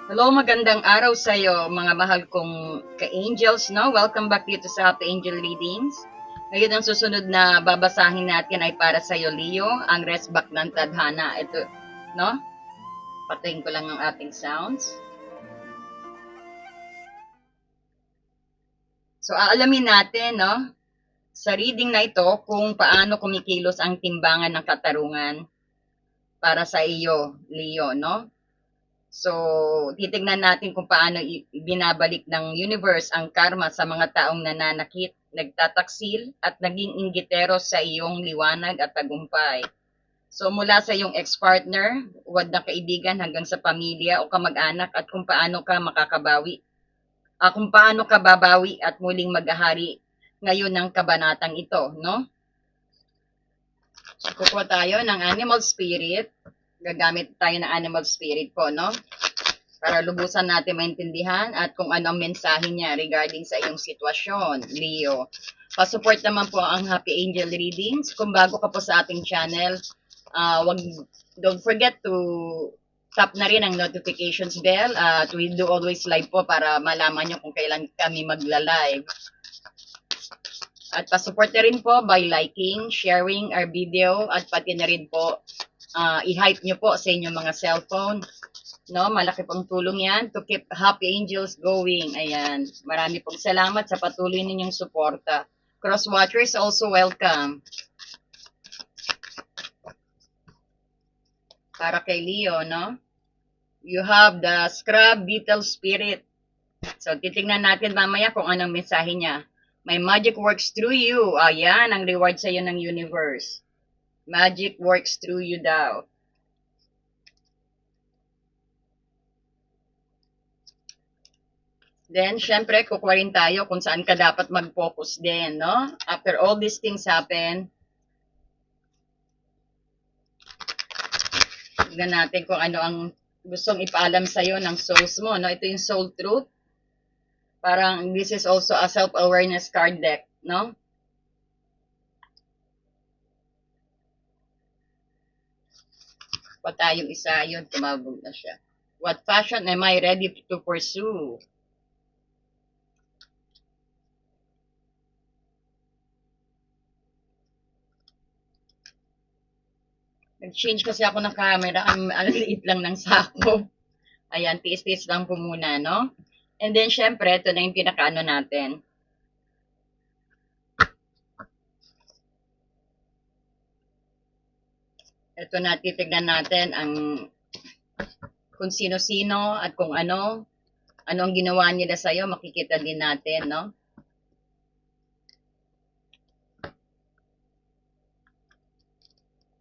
Hello, magandang araw sa iyo, mga mahal kong ka-angels, no? Welcome back dito sa Happy Angel Readings. Ngayon ang susunod na babasahin natin ay para sa iyo, Leo, ang Resback ng Tadhana. Ito, no? Patayin ko lang ang ating sounds. So, aalamin natin, no? Sa reading na ito, kung paano kumikilos ang timbangan ng katarungan para sa iyo, Leo, no? So, titignan natin kung paano binabalik ng universe ang karma sa mga taong nananakit, nagtataksil, at naging inggitero sa iyong liwanag at tagumpay. So, mula sa iyong ex-partner, wad na kaibigan hanggang sa pamilya o kamag-anak at kung paano ka makakabawi. Kung paano ka babawi at muling maghahari ngayon ng kabanatang ito, no? So, kukuha tayo ng animal spirit. Gagamit tayo ng animal spirit po, no? Para lubusan natin maintindihan at kung ano ang mensahe niya regarding sa iyong sitwasyon, Leo. Pa-support naman po ang Happy Angel Readings. Kung bago ka po sa ating channel, wag, don't forget to tap na rin ang notifications bell at we do always live po para malaman nyo kung kailan kami magla-live. At pa-support na rin po by liking, sharing our video at pati na rin po i-hype nyo po sa inyong mga cellphone. No, malaki pong tulong yan to keep Happy Angels going. Ayan. Marami pong salamat sa patuloy ninyong suporta. Cross watchers also welcome. Para kay Leo, no? You have the Scrub Beetle Spirit. So, titingnan natin mamaya kung anong mensahe niya. My magic works through you. Ayan, ang reward sa iyo ng universe. Magic works through you daw. Then, syempre, kukuha rin tayo kung saan ka dapat mag-focus din, no? After all these things happen, tignan natin kung ano ang gustong ipaalam sa'yo ng souls mo, no? Ito yung soul truth. Parang this is also a self-awareness card deck, no? Pa tayong isa, yun, tumabog na siya. What passion am I ready to pursue? Nag-change kasi ako ng camera, ang liit lang ng sako. Ayan, tiis-tiis lang po muna, no? And then, syempre, ito na yung pinakaano natin. Ito na, titignan natin ang kung sino-sino at kung ano ang ginawa nila sa'yo, makikita din natin, no?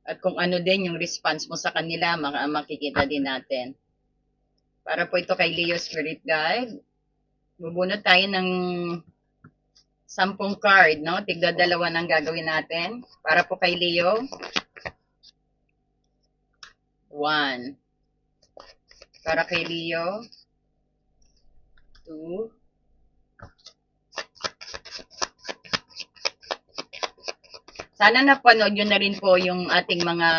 At kung ano din yung response mo sa kanila, makikita din natin. Para po ito kay Leo Spirit Guide. Bubunot tayo ng 10 card, no? Tigda dalawa nang gagawin natin. Para po kay Leo. 1. Para kay Leo. 2. Sana napanood nyo na rin po yung ating mga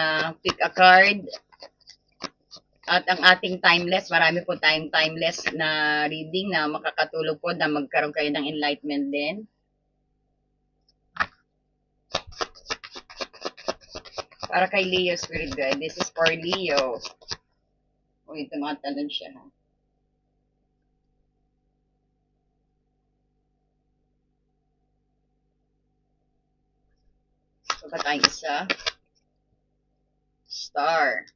pick a card at ang ating timeless. Marami po tayong timeless na reading na makakatulong po na magkaroon kayo ng enlightenment din. Para kay Leo Spirit Guide. This is for Leo. Uy, tumatalon siya. Ha? So, ba tayong isa? Star.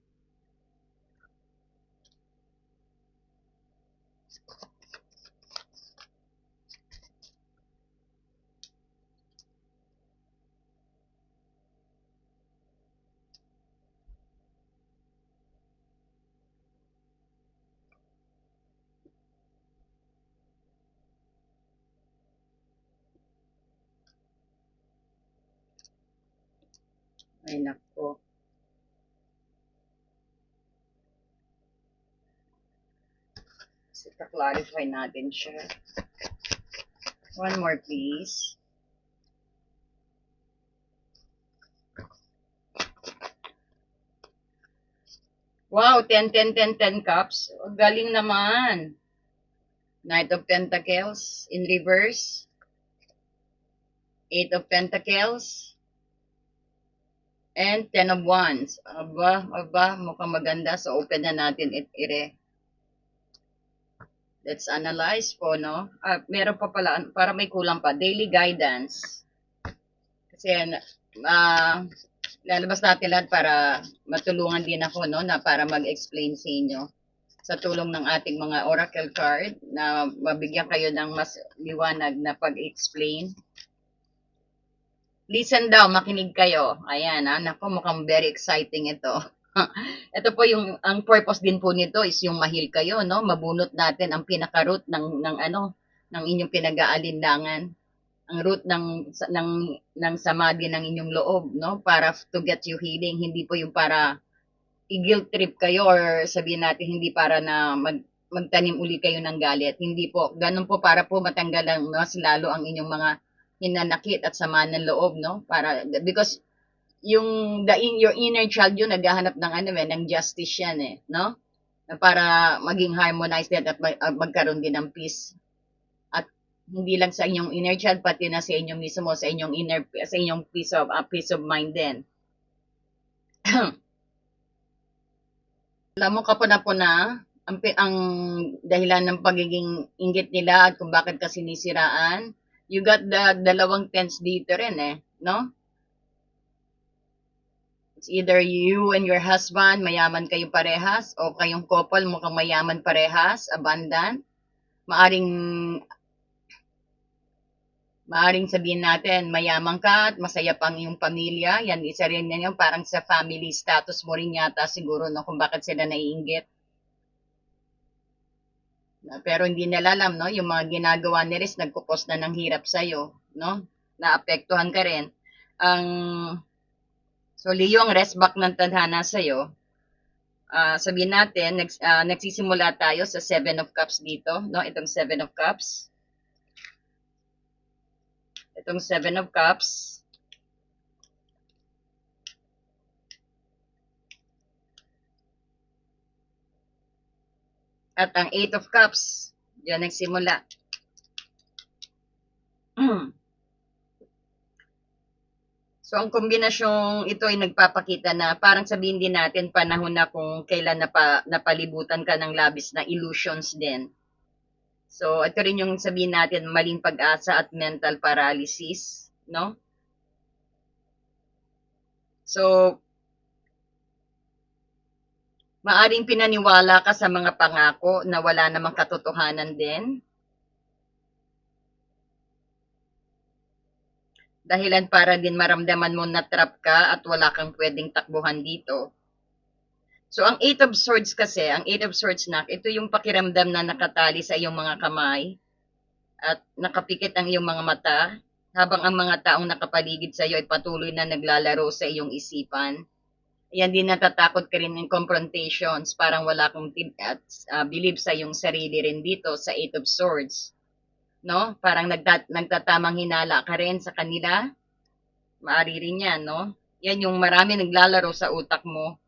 Ay, nako. Kasi clarify natin siya. One more, please. Wow, 10, 10, 10, 10 cups. Galing naman. Knight of Pentacles in reverse. Eight of Pentacles. And 10 of Wands. Aba, mukhang maganda. So, open na natin ire. Let's analyze po, no? Meron pa pala, para may kulang pa. Daily guidance. Kasi, lalabas natin lahat para matulungan din ako, no? Na para mag-explain sa inyo. Sa tulong ng ating mga oracle card na mabigyan kayo ng mas liwanag na pag-explain. Listen daw, makinig kayo. Ayan, naku, mukhang very exciting ito. Ito po yung, ang purpose din po nito is yung mahil kayo, no? Mabunot natin ang pinaka-root ng ano, ng inyong pinag-aalinlangan. Ang root ng sama din ng inyong loob, no? Para to get you healing, hindi po yung para i-guilt trip kayo or sabihin natin hindi para na magtanim uli kayo ng galit. Hindi po. Ganun po para po matanggal ang mas lalo ang inyong mga hinanakit at sama ng loob, no? Para, because yung your inner child yun naghahanap ng ano ng justice yan no? Na para maging harmonized din at magkaroon din ng peace. At hindi lang sa inyong inner child pati na sa inyong mismo sa inyong sa inyong peace of mind din. Alam mo kapuna-puna ang dahilan ng pagiging inggit nila at kung bakit ka sinisiraan. You got the dalawang tens dito rin no? It's either you and your husband, mayaman kayong parehas, o kayong couple, mukhang mayaman parehas, abundant. Maaring sabihin natin, mayaman ka at masaya pang iyong pamilya. Yan, isa rin yan yung parang sa family status mo rin yata siguro, no, kung bakit sila naiinggit. Pero hindi nila alam, no, yung mga ginagawa ni Riz, nagkukos na ng hirap sa'yo, no? Naapektuhan ka rin. So, Leo, ang rest back ng tadhana sa'yo, sabihin natin, nagsisimula tayo sa 7 of Cups dito, no? Itong 7 of Cups. Itong 7 of Cups. At ang 8 of Cups, diyan nagsimula. So, ang kombinasyong ito ay nagpapakita na parang sabihin din natin panahon na kung kailan napalibutan ka ng labis na illusions din. So, ito rin yung sabihin natin maling pag-asa at mental paralysis, no? So, maaring pinaniwala ka sa mga pangako na wala namang katotohanan din. Dahilan para din maramdaman mo na trap ka at wala kang pwedeng takbuhan dito. So, ang 8 of Swords kasi, ang 8 of Swords ito yung pakiramdam na nakatali sa iyong mga kamay at nakapikit ang iyong mga mata habang ang mga taong nakapaligid sa iyo ay patuloy na naglalaro sa iyong isipan. Yan din natatakot ka rin ng confrontations, parang wala kang believe sa iyong sarili rin dito sa 8 of Swords. No? Parang nagtatamang hinala ka rin sa kanila. Maari rin yan, no? Yan yung marami naglalaro sa utak mo,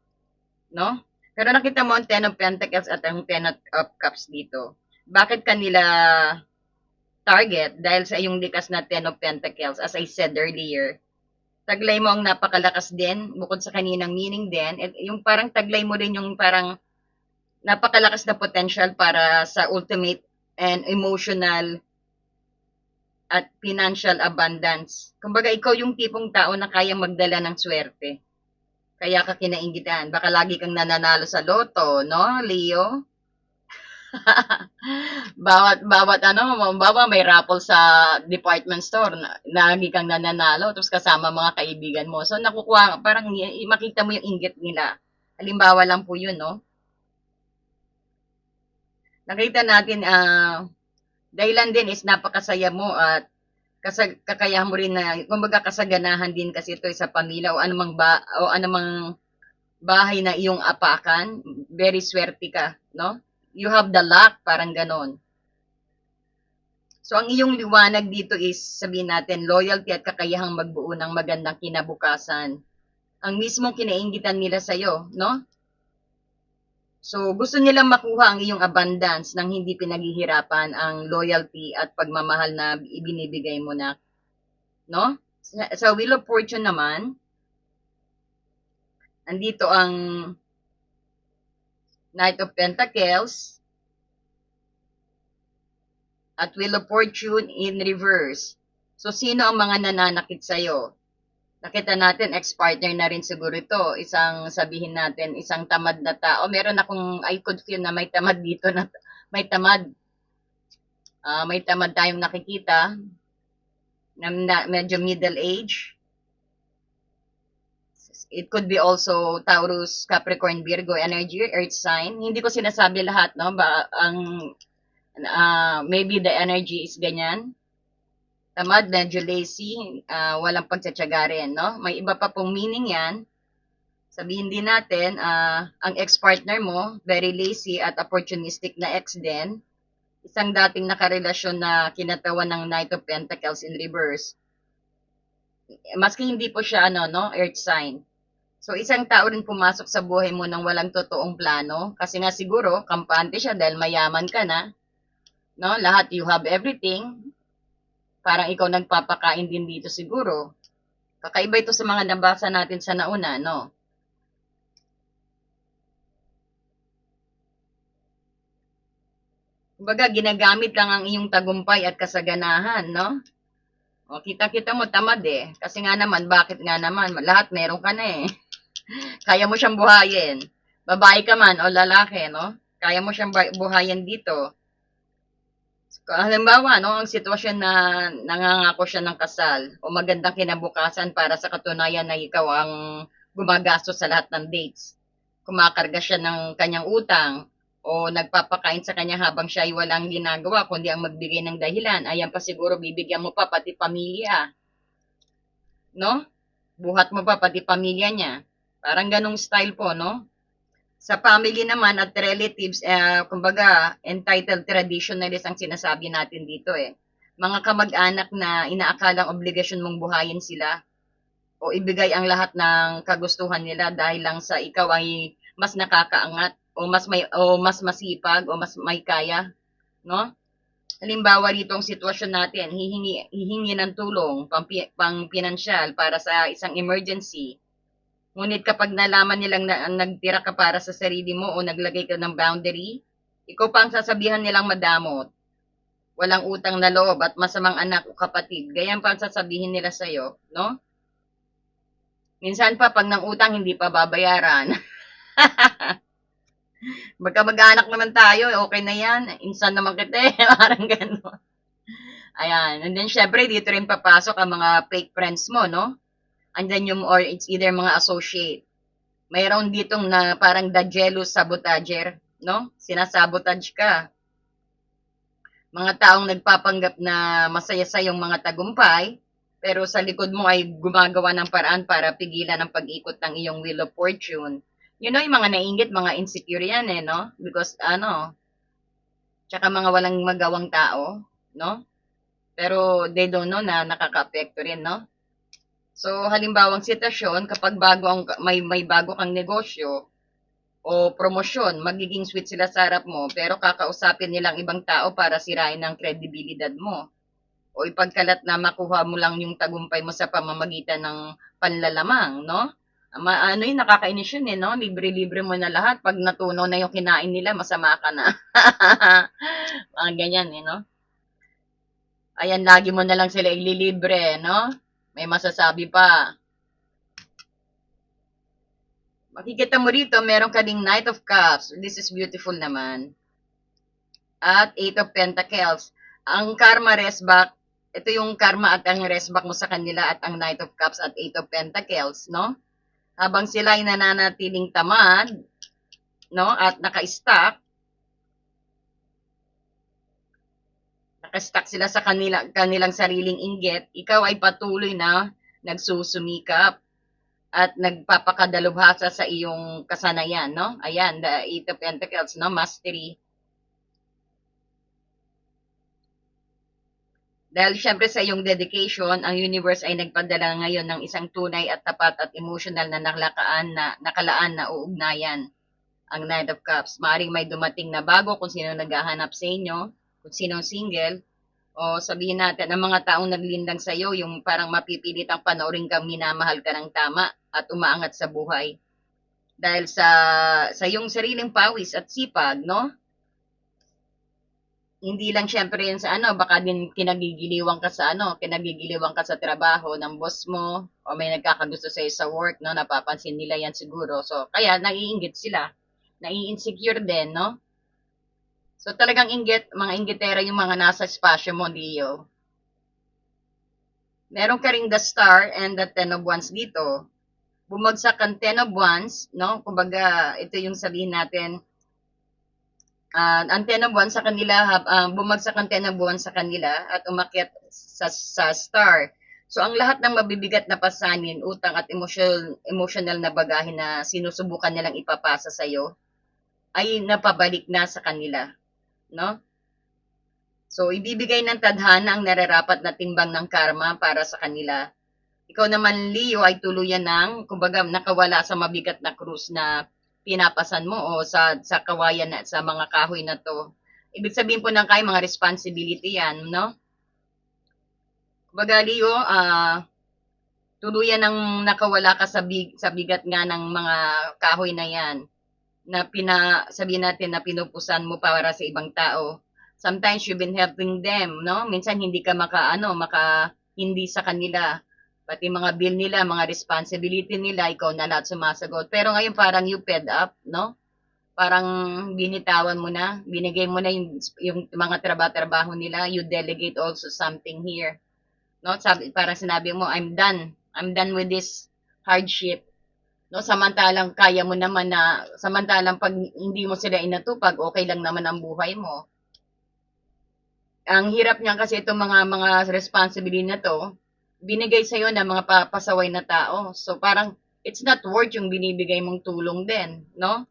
no? Pero nakita mo ang 10 of Pentacles at ang 10 of Cups dito. Bakit kanila target? Dahil sa iyong likas na 10 of Pentacles, as I said earlier, taglay mo ang napakalakas din, bukod sa kaninang meaning din, yung parang taglay mo din yung parang napakalakas na potential para sa ultimate and emotional at financial abundance. Kumbaga, ikaw yung tipong tao na kayang magdala ng swerte. Kaya ka kinainggitan. Baka lagi kang nananalo sa loto, no, Leo? bawat may raffle sa department store, lagi kang nananalo, tapos kasama mga kaibigan mo. So, nakukuha, parang makita mo yung inggit nila. Halimbawa lang po yun, no? Nakita natin, dahilan din is napakasaya mo at kakaya mo rin na kumbaga kasaganahan din kasi ito sa pamilya o anumang bahay na iyong apakan, very swerte ka, no? You have the luck, parang ganon. So ang iyong liwanag dito is sabihin natin loyalty at kakayahang magbuo ng magandang kinabukasan. Ang mismong kinainggitan nila sa iyo, no? So, gusto nilang makuha ang iyong abundance nang hindi pinaghihirapan ang loyalty at pagmamahal na ibinibigay mo na, no? Sa Wheel of Fortune naman, andito ang Knight of Pentacles at Wheel of Fortune in reverse. So, sino ang mga nananakit sa'yo? Nakita natin, ex-partner na rin siguro ito. Isang, sabihin natin, isang tamad na tao. Meron akong, I could feel na may tamad dito na, may tamad. May tamad tayong nakikita na medyo middle age. It could be also Taurus, Capricorn, Virgo energy, earth sign. Hindi ko sinasabi lahat, no? Maybe the energy is ganyan. Tamad, medyo lazy, walang pagtsatsaga rin, no? May iba pa pong meaning yan. Sabihin din natin, ang ex-partner mo, very lazy at opportunistic na ex din. Isang dating nakarelasyon na kinatawan ng Knight of Pentacles in reverse. Maski hindi po siya, earth sign. So, isang tao rin pumasok sa buhay mo nang walang totoong plano. Kasi nga siguro, kampante siya dahil mayaman ka na. No? Lahat, you have everything. Parang ikaw nagpapakain din dito siguro. Kakaiba ito sa mga nabasa natin sa nauna, no? Kumbaga, ginagamit lang ang iyong tagumpay at kasaganahan, no? O, kita-kita mo, tamad eh. Kasi nga naman, bakit nga naman? Lahat meron ka na eh. Kaya mo siyang buhayin. Babae ka man o lalaki, no? Kaya mo siyang buhayin dito. Halimbawa, no, ang sitwasyon na nangangako siya ng kasal o magandang kinabukasan para sa katunayan na ikaw ang gumagastos sa lahat ng dates. Kumakarga siya ng kanyang utang o nagpapakain sa kanya habang siya ay walang ginagawa kundi ang magbigay ng dahilan. Ayan pa siguro bibigyan mo pa pati pamilya. No? Buhat mo pa pati pamilya niya. Parang ganong style po, no? Sa family naman at relatives, kumbaga, entitled traditionalist ang sinasabi natin dito eh. Mga kamag-anak na inaakalang obligasyon mong buhayin sila o ibigay ang lahat ng kagustuhan nila dahil lang sa ikaw ay mas nakakaangat o mas masipag o mas may kaya, no? Halimbawa rito ang sitwasyon natin, hihingi ng tulong pang pinansyal para sa isang emergency. Ngunit kapag nalaman nilang nagtira ka para sa sarili mo o naglagay ka ng boundary, ikaw pa ang sasabihan nilang madamot. Walang utang na loob at masamang anak o kapatid. Ganyan pa ang sasabihin nila sa'yo, no? Minsan pa, pag ng utang, hindi pa babayaran. Magkamag-anak naman tayo, okay na yan. Insan naman kita eh. Parang gano'n. Ayan. And then, syempre, dito rin papasok ang mga fake friends mo, no? Andyan yung, or it's either mga associate. Mayroon ditong na parang the jealous sabotager, no? Sinasabotage ka. Mga taong nagpapanggap na masaya sa yung mga tagumpay, pero sa likod mo ay gumagawa ng paraan para pigilan ang pag-ikot ng iyong wheel of fortune. You know, yung mga nainggit, mga insecure yan eh, no? Because, tsaka mga walang magawang tao, no? Pero they don't know na nakaka-apekto rin, no? So, halimbawang sitwasyon, kapag may bago kang negosyo o promosyon, magiging sweet sila sa harap mo, pero kakausapin nilang ibang tao para sirain ang kredibilidad mo. O ipagkalat na makuha mo lang yung tagumpay mo sa pamamagitan ng panlalamang, no? Yun, nakakainis yun eh, no? Libre-libre mo na lahat. Pag natunaw na yung kinain nila, masama ka na. Mga ganyan eh, no? Ayan, lagi mo na lang sila ililibre, no? May masasabi pa. Makikita mo rito, meron ka ding Knight of Cups. This is beautiful naman. At Eight of Pentacles. Ang karma resback, ito yung karma at ang resback mo sa kanila at ang Knight of Cups at Eight of Pentacles, no? Habang sila ay nananatiling tamad, no? At naka-stuck sila sa kanilang sariling inggit, ikaw ay patuloy na nagsusumikap at nagpapakadalubhasa sa iyong kasanayan, no? Ayan, the Eight of Pentacles, no? Mastery. Dahil syempre sa iyong dedication, ang universe ay nagpadala ngayon ng isang tunay at tapat at emotional na nakalaan na uugnayan. ang Knight of Cups. Maaring may dumating na bago kung sino naghahanap sa inyo, kung sino single, o sabihin natin, ang mga taong naglindang sa iyo, yung parang mapipilit ang panoorin kang minamahal ka ng tama at umaangat sa buhay. Dahil sa iyong sariling pawis at sipag, no? Hindi lang syempre yun sa baka din kinagigiliwan ka sa kinagigiliwan ka sa trabaho ng boss mo, o may nagkakagusto sa sa work, no? Napapansin nila yan siguro. So, kaya naiinggit sila. Nai-insecure din, no? So, talagang mga inggitera yung mga nasa espasyo mo, Leo. Meron ka ring the Star and the Ten of Wands dito. Bumagsak ang Ten of Wands, no? Kumbaga, ito yung sabihin natin, ang Ten of Wands sa kanila, bumagsak ang Ten of Wands sa kanila at umakyat sa Star. So, ang lahat ng mabibigat na pasanin, utang at emotional na bagahe na sinusubukan nilang ipapasa sa iyo, ay napabalik na sa kanila, no? So, ibibigay ng tadhana ang nararapat na timbang ng karma para sa kanila. Ikaw naman, Leo, ay tuluyan ng, kumbaga, nakawala sa mabigat na krus na pinapasan mo o sa kawayan na sa mga kahoy na to. Ibig sabihin po ng kayo, mga responsibility yan, no? Kumbaga, Leo, tuluyan ng nakawala ka sa bigat nga ng mga kahoy na yan na sabihin natin na pinupusan mo para sa ibang tao. Sometimes you've been helping them, no? Minsan hindi ka hindi sa kanila. Pati mga bill nila, mga responsibility nila, ikaw na lahat sumasagot. Pero ngayon parang you fed up, no? Parang binitawan mo na, binigay mo na yung mga trabaho nila, you delegate also something here. No? Parang sinabi mo, I'm done with this hardship. No, samantalang kaya mo naman samantalang pag hindi mo sila inatupag, okay lang naman ang buhay mo. Ang hirap niyan kasi itong mga responsibility na to, binigay sa iyo ng mga pasaway na tao. So parang it's not worth yung binibigay mong tulong din, no?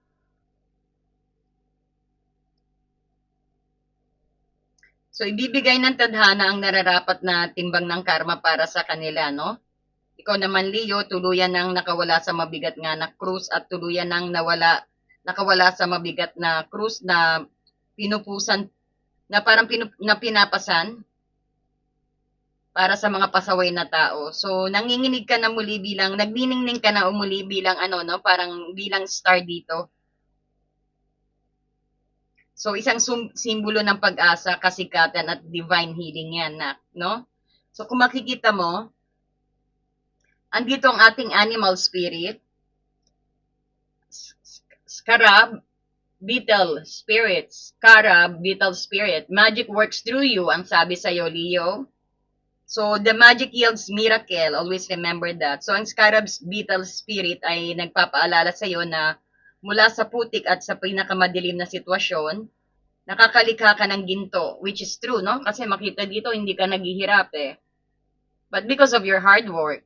So ibibigay ng tadhana ang nararapat na timbang ng karma para sa kanila, no? Ikaw naman, Leo, tuluyan ng nakawala sa mabigat nga na krus at tuluyan ng nakawala sa mabigat na krus na pinupusan, na parang pinapasan para sa mga pasaway na tao. So, nagniningning ka na umuli bilang parang bilang star dito. So, isang simbolo ng pag-asa, kasikatan at divine healing yan, no? So, kung makikita mo, andito ang ating animal spirit, Scarab, Beetle Spirit. Magic works through you, ang sabi sa'yo, Leo. So, the magic yields miracle. Always remember that. So, ang Scarab's Beetle Spirit ay nagpapaalala sa'yo na mula sa putik at sa pinakamadilim na sitwasyon, nakakalikha ka ng ginto, which is true, no? Kasi makita dito, hindi ka naghihirap eh. But because of your hard work,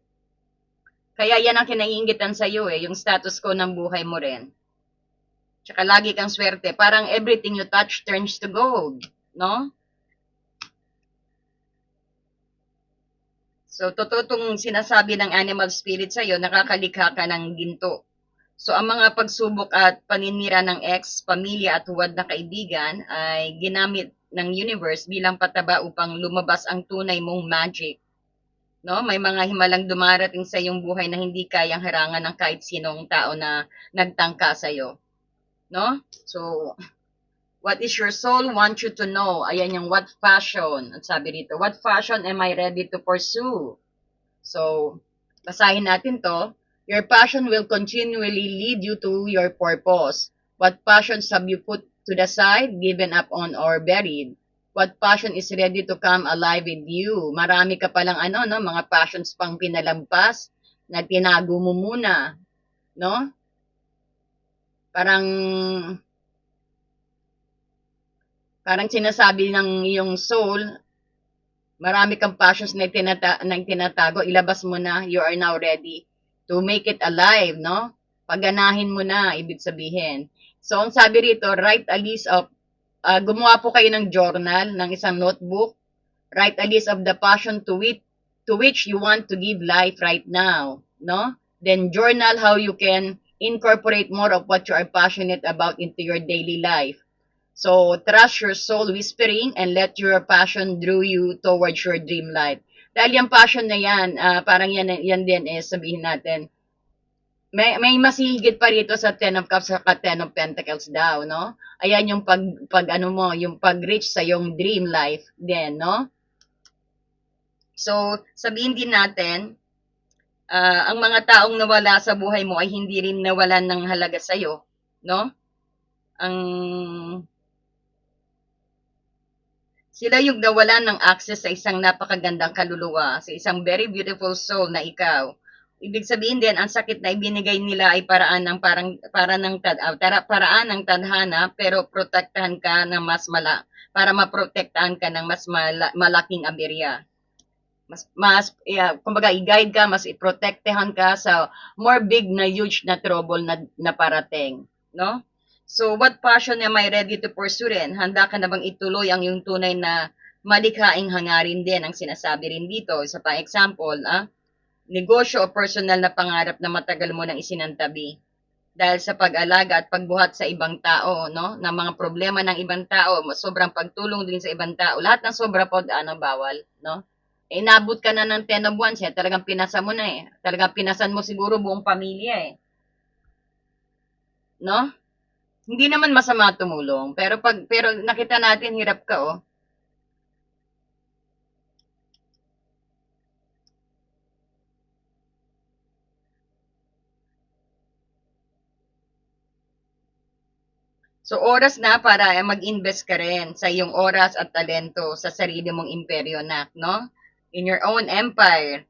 kaya yan ang kinaiingitan sa'yo eh, yung status ko ng buhay mo rin. Tsaka lagi kang swerte. Parang everything you touch turns to gold, no? So, totoo itong sinasabi ng animal spirit sa'yo, nakakalikha ka ng ginto. So, ang mga pagsubok at paninira ng ex, pamilya at huwad na kaibigan ay ginamit ng universe bilang pataba upang lumabas ang tunay mong magic. No? May mga himalang dumarating sa iyong buhay na hindi kayang harangan ng kahit sinong tao na nagtangka sa iyo. No? So, what is your soul want you to know? Ayan yung what passion. At sabi dito, what passion am I ready to pursue? So, basahin natin to. Your passion will continually lead you to your purpose. What passions have you put to the side, given up on, or buried? What passion is ready to come alive with you? Marami ka palang mga passions pang pinalampas na tinago mo muna, no? Parang sinasabi ng iyong soul, marami kang passions na tinatago, ilabas mo na, you are now ready to make it alive, no? Pagganahin mo na, ibig sabihin. So, ang sabi rito, write a list of, gumawa po kayo ng journal, ng isang notebook, write a list of the passion to which you want to give life right now, no? Then, journal how you can incorporate more of what you are passionate about into your daily life. So, trust your soul whispering and let your passion draw you towards your dream life. Dahil yung passion na yan, parang yan din sabihin natin, may masihigit pa rito sa Ten of Cups at Ten of Pentacles daw, no? Ayan yung pag ano mo, yung pag-reach sa yung dream life din, no? So, sabihin din natin, ang mga taong nawala sa buhay mo ay hindi rin nawalan ng halaga sa'yo, no? Ang sila yung nawalan ng access sa isang napakagandang kaluluwa, sa isang very beautiful soul na ikaw. Ibig sabihin din, ang sakit na ibinigay nila ay paraan ng paraan ng tadhana, pero protektahan ka ng para maprotektahan ka ng mas malaking aberya. Kumbaga, i-guide ka, mas i-protektahan ka sa more big na huge na trouble na parating, no? So, what passion am I ready to pursue rin? Handa ka na bang ituloy ang yung tunay na malikhaing hangarin din ang sinasabi rin dito? Isa pa example, negosyo o personal na pangarap na matagal mo nang isinantabi. Dahil sa pag-alaga at pagbuhat sa ibang tao, no? Ng mga problema ng ibang tao, sobrang pagtulong din sa ibang tao. Lahat ng sobra po, bawal, no? Inabot ka na ng 10 of Wands, talagang pinasa mo na eh. Talagang pinasan mo siguro buong pamilya eh. No? Hindi naman masama tumulong, pero nakita natin hirap ka oh. So oras na para mag-invest ka rin sa iyong oras at talento sa sarili mong imperyo na, no? In your own empire.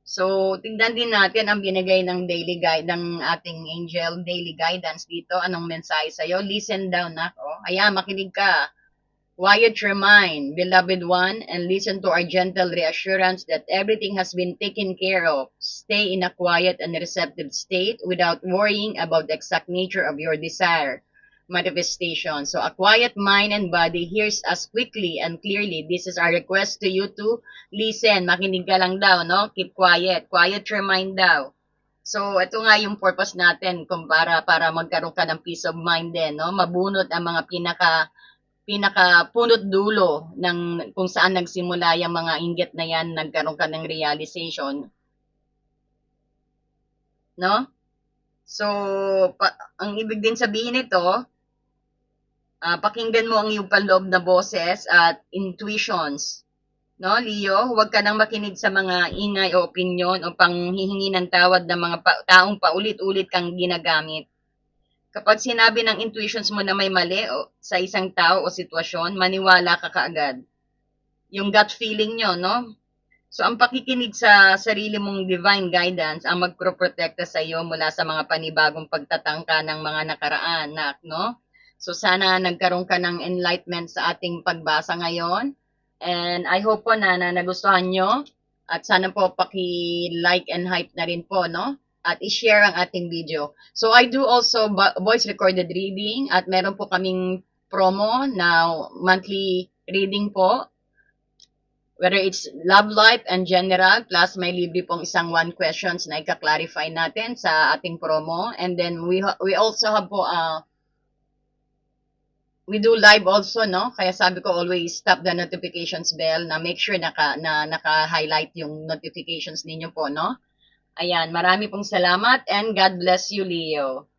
So tingnan din natin ang binigay ng daily guide ng ating angel daily guidance dito. Anong mensahe sa iyo? Listen down na. Oh, ayan, makinig ka. Quiet your mind, beloved one, and listen to our gentle reassurance that everything has been taken care of. Stay in a quiet and receptive state without worrying about the exact nature of your desire manifestation. So a quiet mind and body hears us quickly and clearly. This is our request to you to listen. Makinig ka lang daw, no? Keep quiet. Quiet your mind daw. So, ito nga yung purpose natin kung para magkaroon ka ng peace of mind din, no? Mabunot ang mga pinaka-punot dulo ng kung saan nagsimula yung mga inggit na yan, nagkaroon ka ng realization. No? So, ang ibig din sabihin nito, pakinggan mo ang iyong panloob na boses at intuitions. No, Leo, huwag ka nang makinig sa mga ingay o opinyon o panghihingi ng tawad ng mga taong paulit-ulit kang ginagamit. Kapag sinabi ng intuitions mo na may mali sa isang tao o sitwasyon, maniwala ka kaagad. Yung gut feeling nyo, no? So, ang pakikinig sa sarili mong divine guidance ang magproprotekta sa iyo mula sa mga panibagong pagtatangka ng mga nakaraan, no? So, sana nagkaroon ka ng enlightenment sa ating pagbasa ngayon. And I hope po na nagustuhan nyo. At sana po paki-like and hype na rin po, no? At i-share ang ating video. So, I do also voice recorded reading at meron po kaming promo na monthly reading po. Whether it's love life and general, plus may libre pong isang one questions na ika-clarify natin sa ating promo. And then we also have po, we do live also, no? Kaya sabi ko always tap the notifications bell na make sure naka-highlight yung notifications ninyo po, no? Ayan, marami pong salamat and God bless you, Leo.